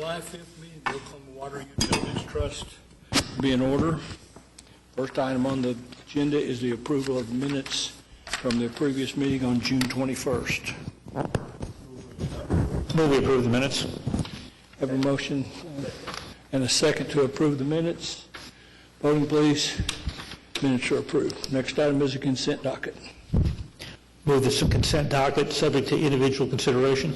July 5th meeting, the Oklahoma Water Utilities Trust be in order. First item on the agenda is the approval of minutes from the previous meeting on June 21st. Move we approve the minutes. Have a motion and a second to approve the minutes. Voting, please. Minutes are approved. Next item is a consent docket. Move the consent docket subject to individual consideration.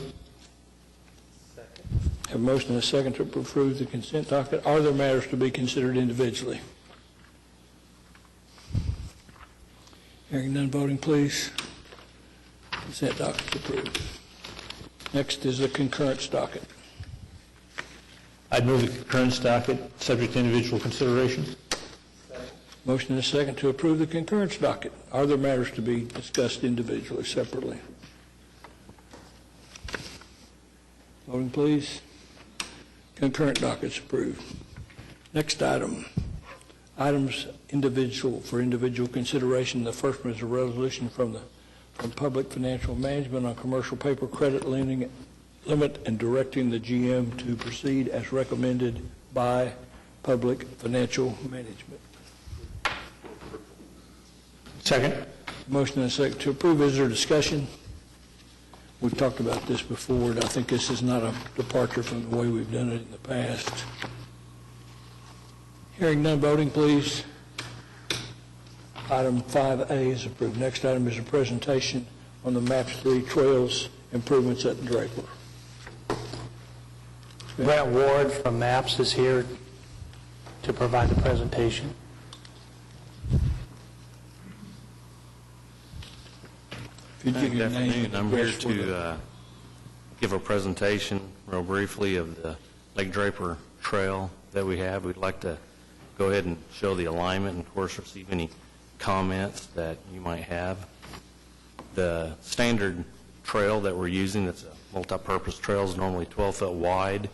Have a motion and a second to approve the consent docket. Are there matters to be considered individually? Hearing none, voting, please. Consent docket approved. Next is the concurrence docket. I'd move the concurrence docket subject to individual consideration. Motion and a second to approve the concurrence docket. Are there matters to be discussed individually, separately? Voting, please. Concurrent docket's approved. Next item. Items for individual consideration. The first one is a resolution from Public Financial Management on commercial paper credit limit and directing the GM to proceed as recommended by Public Financial Management. Second. Motion and a second to approve. Is there discussion? We've talked about this before, and I think this is not a departure from the way we've done it in the past. Hearing none, voting, please. Item 5A is approved. Next item is a presentation on the MAPS 3 trails improvements at Draper. Brent Ward from MAPS is here to provide the presentation. Good afternoon. I'm here to give a presentation real briefly of the Lake Draper Trail that we have. We'd like to go ahead and show the alignment and, of course, receive any comments that you might have. The standard trail that we're using, that's a multi-purpose trail, is normally 12 foot wide.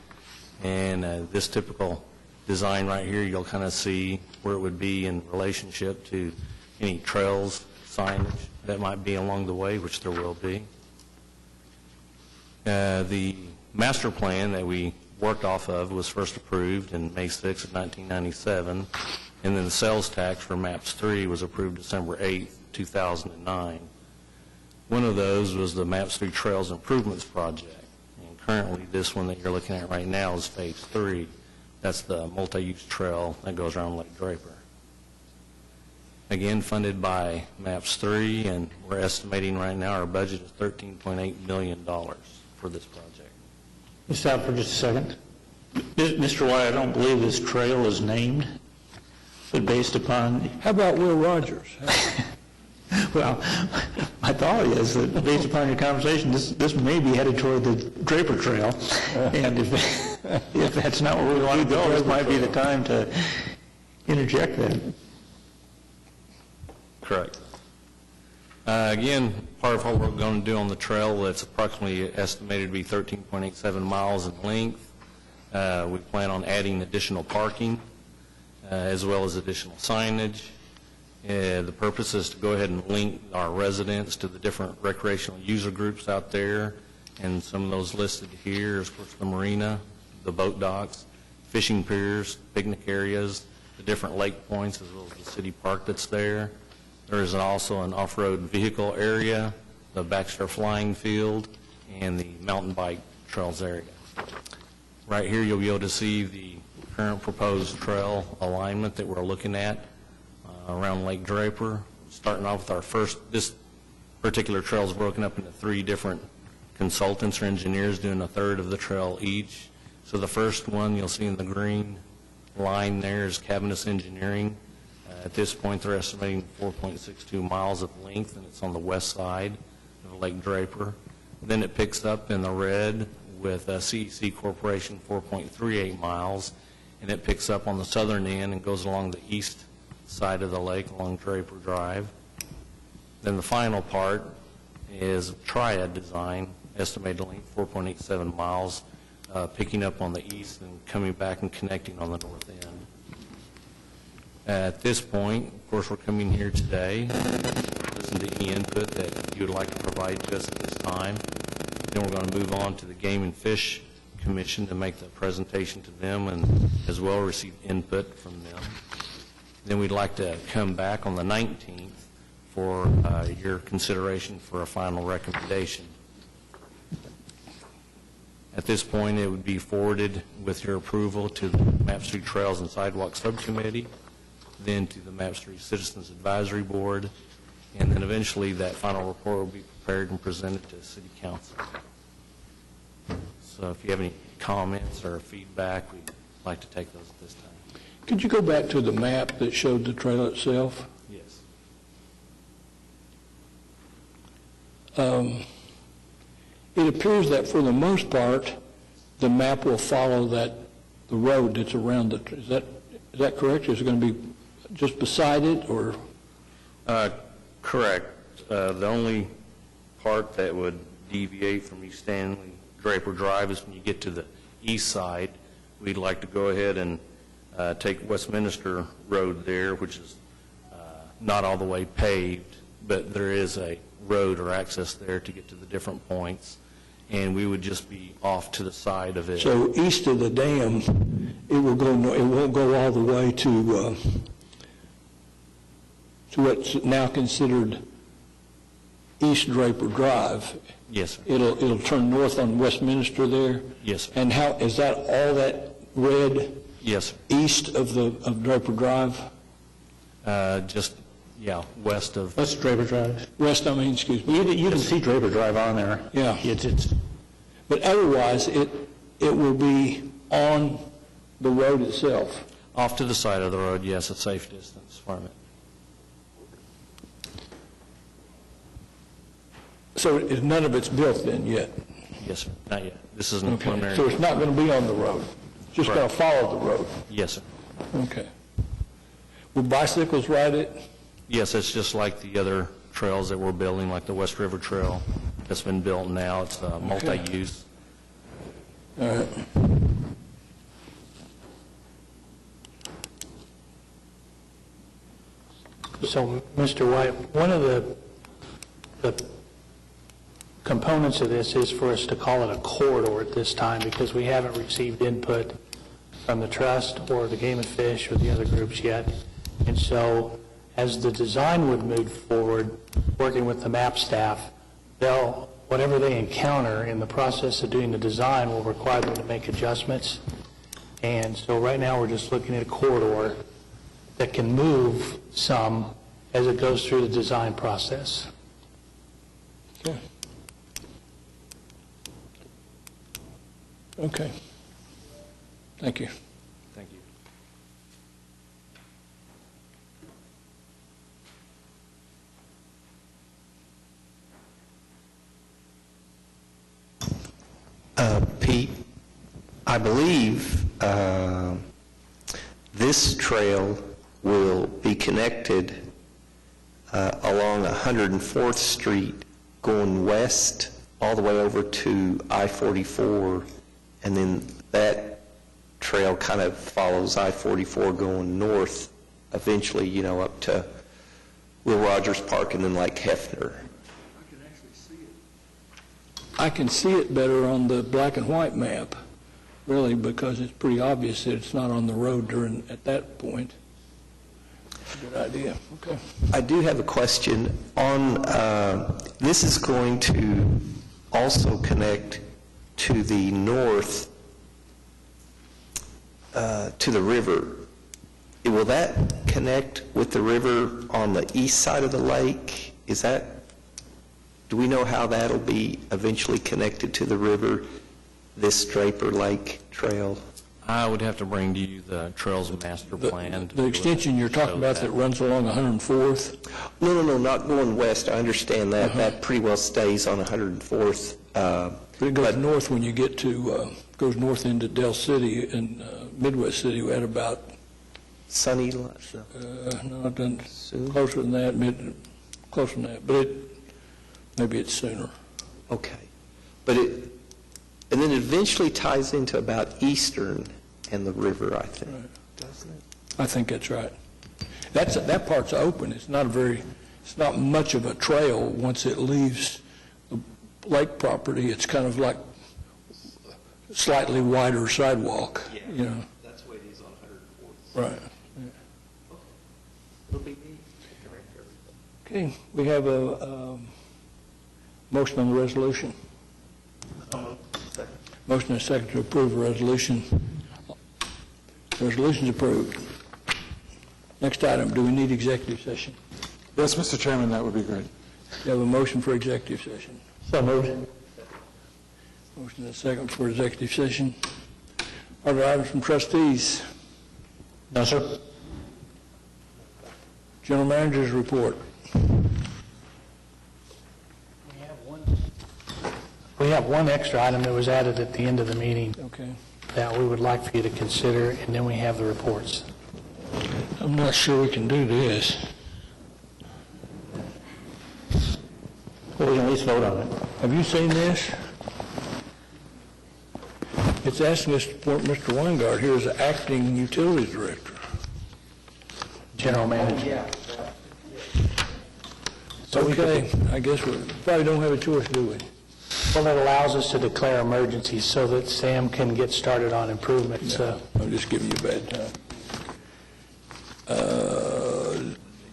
And this typical design right here, you'll kind of see where it would be in relationship to any trails, signage that might be along the way, which there will be. The master plan that we worked off of was first approved in May 6 of 1997, and then the sales tax for MAPS 3 was approved December 8, 2009. One of those was the MAPS 3 Trails Improvements Project, and currently this one that you're looking at right now is Phase 3. That's the multi-use trail that goes around Lake Draper. Again, funded by MAPS 3, and we're estimating right now our budget is $13.8 million for this project. Let's stop for just a second. Mr. White, I don't believe this trail is named, but based upon... How about Will Rogers? Well, my thought is that based upon your conversation, this may be headed toward the Draper Trail, and if that's not where we want to go, this might be the time to interject that. Correct. Again, part of what we're going to do on the trail, that's approximately estimated to be 13.87 miles in length. We plan on adding additional parking as well as additional signage. The purpose is to go ahead and link our residents to the different recreational user groups out there, and some of those listed here is, of course, the marina, the boat docks, fishing piers, picnic areas, the different lake points, as well as the city park that's there. There is also an off-road vehicle area, the Baxter Flying Field, and the mountain bike trails area. Right here you'll be able to see the current proposed trail alignment that we're looking at around Lake Draper. Starting off with this particular trail is broken up into 3 different consultants or engineers doing a third of the trail each. So the first one you'll see in the green line there is Cabinus Engineering. At this point, they're estimating 4.62 miles of length, and it's on the west side of Lake Draper. Then it picks up in the red with CEC Corporation, 4.38 miles, and it picks up on the southern end and goes along the east side of the lake along Draper Drive. Then the final part is Triad Design, estimated length 4.87 miles, picking up on the east and coming back and connecting on the north end. At this point, of course, we're coming here today to listen to any input that you would like to provide to us at this time. Then we're going to move on to the Game and Fish commission to make the presentation to them and as well receive input from them. Then we'd like to come back on the 19th for your consideration for a final recommendation. At this point, it would be forwarded with your approval to the Map Street Trails and Sidewalk Subcommittee, then to the Map Street Citizens Advisory Board, and then eventually that final report will be prepared and presented to City Council. So if you have any comments or feedback, we'd like to take those at this time. Could you go back to the map that showed the trail itself? Yes. It appears that for the most part, the map will follow the road that's around it. Is that correct? Is it going to be just beside it, or? Correct. The only part that would deviate from East Stanley Draper Drive is when you get to the east side. We'd like to go ahead and take Westminster Road there, which is not all the way paved, but there is a road or access there to get to the different points, and we would just be off to the side of it. So east of the dam, it won't go all the way to what's now considered East Draper Drive. Yes, sir. It'll turn north on Westminster there? Yes, sir. And how, is that all that red Yes, sir. east of Draper Drive? Just, yeah, west of, That's Draper Drive. West, excuse me. You can see Draper Drive on there. Yeah. It's But otherwise, it will be on the road itself. off to the side of the road, yes, a safe distance from it. So none of it's built then yet? Yes, sir. Not yet. This is an Okay. preliminary. So it's not going to be on the road? Just going to Correct. follow the road? Yes, sir. Okay. Will bicycles ride it? Yes, it's just like the other trails that we're building, like the West River Trail that's been built now. It's multi-use. All right. So, Mr. White, one of the components of this is for us to call it a corridor at this time, because we haven't received input from the trust or the Game and Fish or the other groups yet. And so, as the design would move forward, working with the map staff, whatever they encounter in the process of doing the design will require them to make adjustments. And so right now, we're just looking at a corridor that can move some as it goes through the design process. Okay. Okay. Thank you. Thank you. Pete, I believe this trail will be connected along 104th Street going west all the way over to I-44, and then that trail kind of follows I-44 going north, eventually, up to Will Rogers Park and then like Hefner. I can see it better on the black and white map, really, because it's pretty obvious that it's not on the road at that point. Good idea. Okay. I do have a question on, this is going to also connect to the north, to the river. Will that connect with the river on the east side of the lake? Do we know how that'll be eventually connected to the river, this Draper Lake Trail? I would have to bring to you the Trails Master Plan. to The be able to extension you're talking show about that runs along 104th? No, not going west. I understand that. That pretty well stays on 104th. But it goes north when you get to, goes north into Del City and Midwest City at about, Sunny, no, it doesn't, closer than that, closer than that, but maybe it's sooner. okay. And then it eventually ties into about Eastern and the river, I think. Right. Doesn't it? I think that's right. That part's open. It's not much of a trail once it leaves the lake property. It's kind of like slightly wider sidewalk, you know. That's the way it is on 104th. Right. It'll be neat. Okay, we have a motion on the resolution. Motion and a second to approve the resolution. Resolution's approved. Next item, do we need executive session? Yes, Mr. Chairman, that would be great. You have a motion for executive session. So moved. Motion and a second for executive session. Are there items from trustees? No, sir. General Manager's report. We have one extra item that was added at the end of the meeting Okay. that we would like for you to consider, and then we have the reports. I'm not sure we can do this. Well, we can at least vote on it. Have you seen this? It's asking us to appoint Mr. Weingart here as acting utilities director. General Manager. Okay, I guess we probably don't have a choice, do we? Well, it allows us to declare emergencies so that Sam can get started on improvements. I'm just giving you a bad time.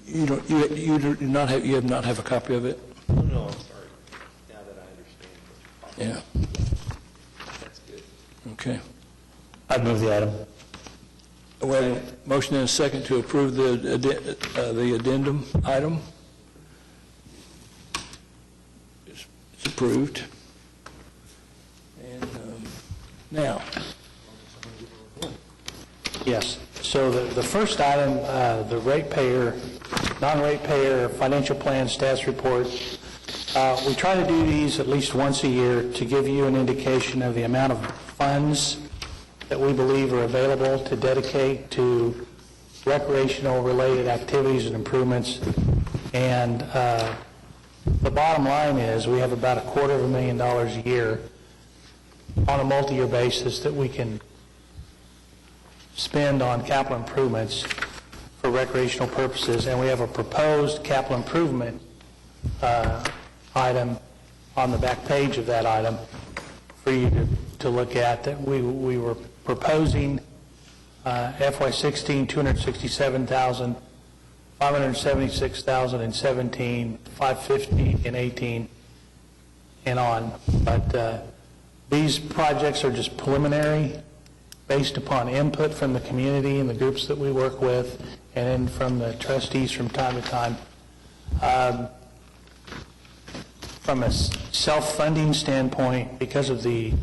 You do not have a copy of it? Oh, no, I'm sorry. Now that I understand. Yeah, That's good. okay. I'd move the item. Well, motion and a second to approve the addendum item. It's approved. And now, Yes. So the first item, the ratepayer, non-ratepayer financial plan status report, we try to do these at least once a year to give you an indication of the amount of funds that we believe are available to dedicate to recreational-related activities and improvements. And the bottom line is we have about $250,000 a year on a multi-year basis that we can spend on capital improvements for recreational purposes, and we have a proposed capital improvement item on the back page of that item for you to look at, that we were proposing FY16, $267,000, $576,000 in 17, $550 in 18, and on. But these projects are just preliminary, based upon input from the community and the groups that we work with, and then from the trustees from time to time. From a self-funding standpoint, because of the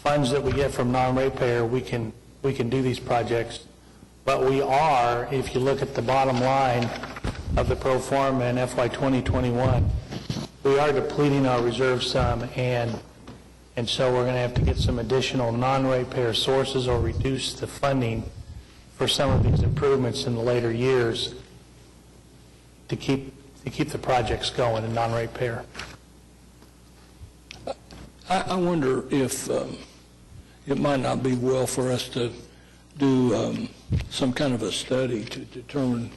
funds that we get from non-ratepayer, we can do these projects. But we are, if you look at the bottom line of the pro forma in FY 2021, we are depleting our reserve sum, and so we're going to have to get some additional non-ratepayer sources or reduce the funding for some of these improvements in the later years to keep the projects going in non-ratepayer. I wonder if it might not be well for us to do some kind of a study to determine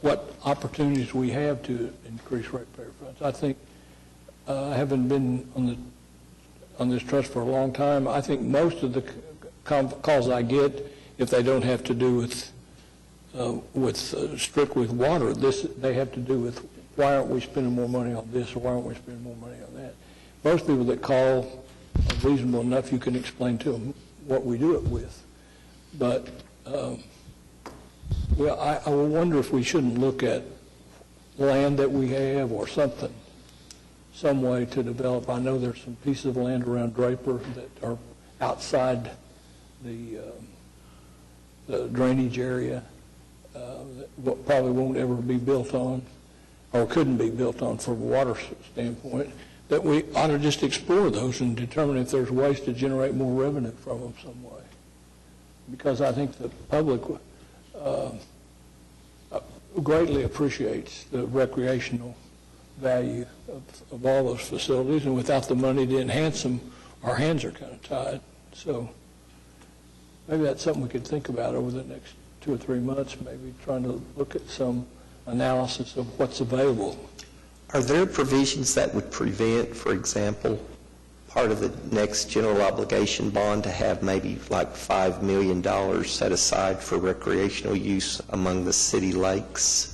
what opportunities we have to increase ratepayer funds. I think, having been on this trust for a long time, I think most of the calls I get, if they don't have to do with strict with water, they have to do with why aren't we spending more money on this or why aren't we spending more money on that. Most people that call are reasonable enough, you can explain to them what we do it with. But, well, I wonder if we shouldn't look at land that we have or something, some way to develop. I know there's some pieces of land around Draper that are outside the drainage area that probably won't ever be built on or couldn't be built on from a water standpoint, that we ought to just explore those and determine if there's ways to generate more revenue from them some way. Because I think the public greatly appreciates the recreational value of all those facilities, and without the money to enhance them, our hands are kind of tied. So maybe that's something we could think about over the next 2 or 3 months, maybe trying to look at some analysis of what's available. Are there provisions that would prevent, for example, part of the next general obligation bond to have maybe like $5 million set aside for recreational use among the city lakes?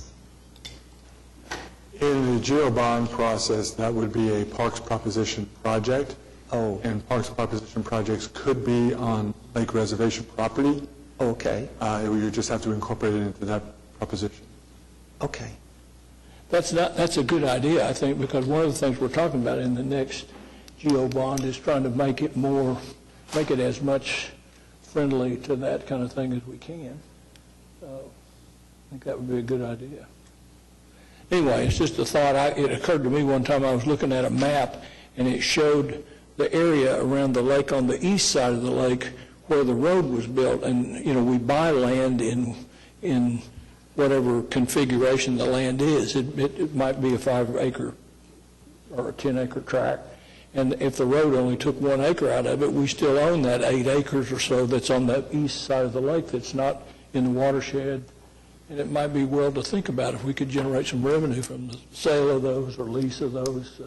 In the GEO bond process, that would be a Parks Proposition project. Oh. And Parks Proposition projects could be on lake reservation property. Okay, You just have to incorporate it into that proposition. okay. That's a good idea, I think, because one of the things we're talking about in the next GEO bond is trying to make it as much friendly to that kind of thing as we can. So I think that would be a good idea. Anyway, it's just a thought. It occurred to me one time I was looking at a map, and it showed the area around the lake on the east side of the lake where the road was built. And, we buy land in whatever configuration the land is. It might be a 5-acre or a 10-acre tract. And if the road only took 1 acre out of it, we still own that 8 acres or so that's on the east side of the lake that's not in the watershed. And it might be well to think about if we could generate some revenue from the sale of those or lease of those.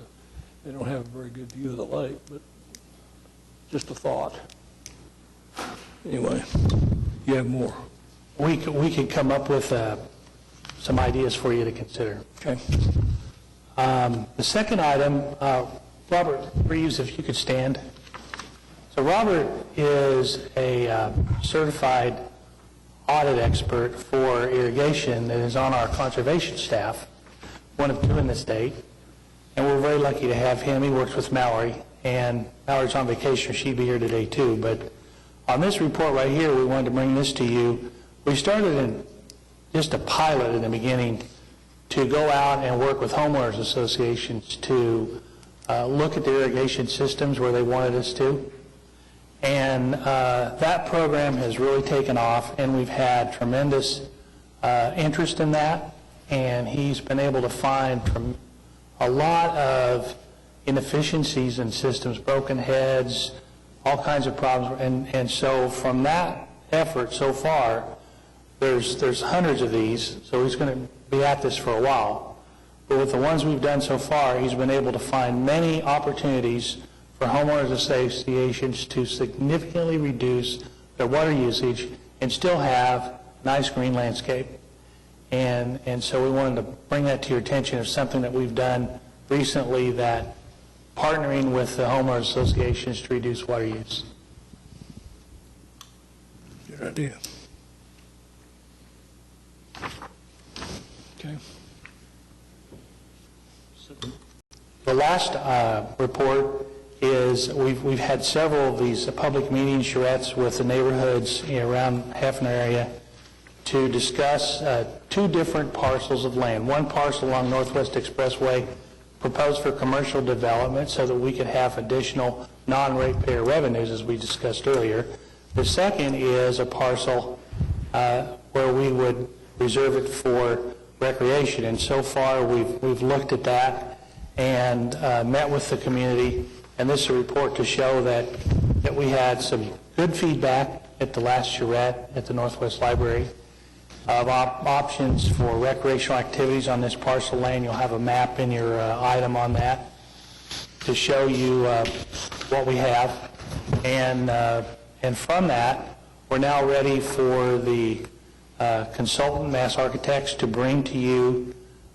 They don't have a very good view of the lake, but just a thought. Anyway, you have more. We could come up with some ideas for you to consider. Okay. The second item, Robert Reeves, if you could stand. So Robert is a certified audit expert for irrigation that is on our conservation staff, one of 2 in the state, and we're very lucky to have him. He works with Mallory, and Mallory's on vacation. She'd be here today too, but on this report right here, we wanted to bring this to you. We started in just a pilot in the beginning to go out and work with homeowners associations to look at the irrigation systems where they wanted us to. And that program has really taken off, and we've had tremendous interest in that. And he's been able to find a lot of inefficiencies in systems, broken heads, all kinds of problems. And so from that effort so far, there's hundreds of these, so he's going to be at this for a while. But with the ones we've done so far, he's been able to find many opportunities for homeowners associations to significantly reduce their water usage and still have nice green landscape. And so we wanted to bring that to your attention as something that we've done recently, that partnering with the homeowners associations to reduce water use. Good idea. Okay. The last report is we've had several of these public meetings, charrettes, with the neighborhoods around Hefner area to discuss 2 different parcels of land. One parcel along Northwest Expressway proposed for commercial development so that we could have additional non-ratepayer revenues, as we discussed earlier. The second is a parcel where we would reserve it for recreation. And so far, we've looked at that and met with the community. And this is a report to show that we had some good feedback at the last charrette at the Northwest Library of options for recreational activities on this parcel land. You'll have a map in your item on that to show you what we have. And from that, we're now ready for the consultant, Mass Architects, to bring to you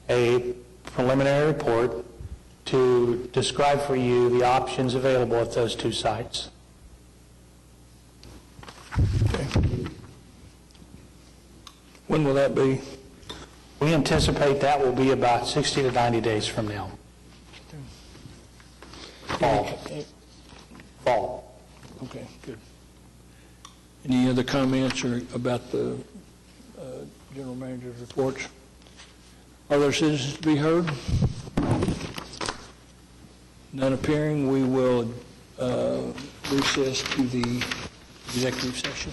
a preliminary report to describe for you the options available at those 2 sites. Okay. When will that be? We anticipate that will be about 60 to 90 days from now. Fall. Okay, good. Any other comments about the general manager's reports? Are there citizens to be heard? None appearing. We will recess to the executive session.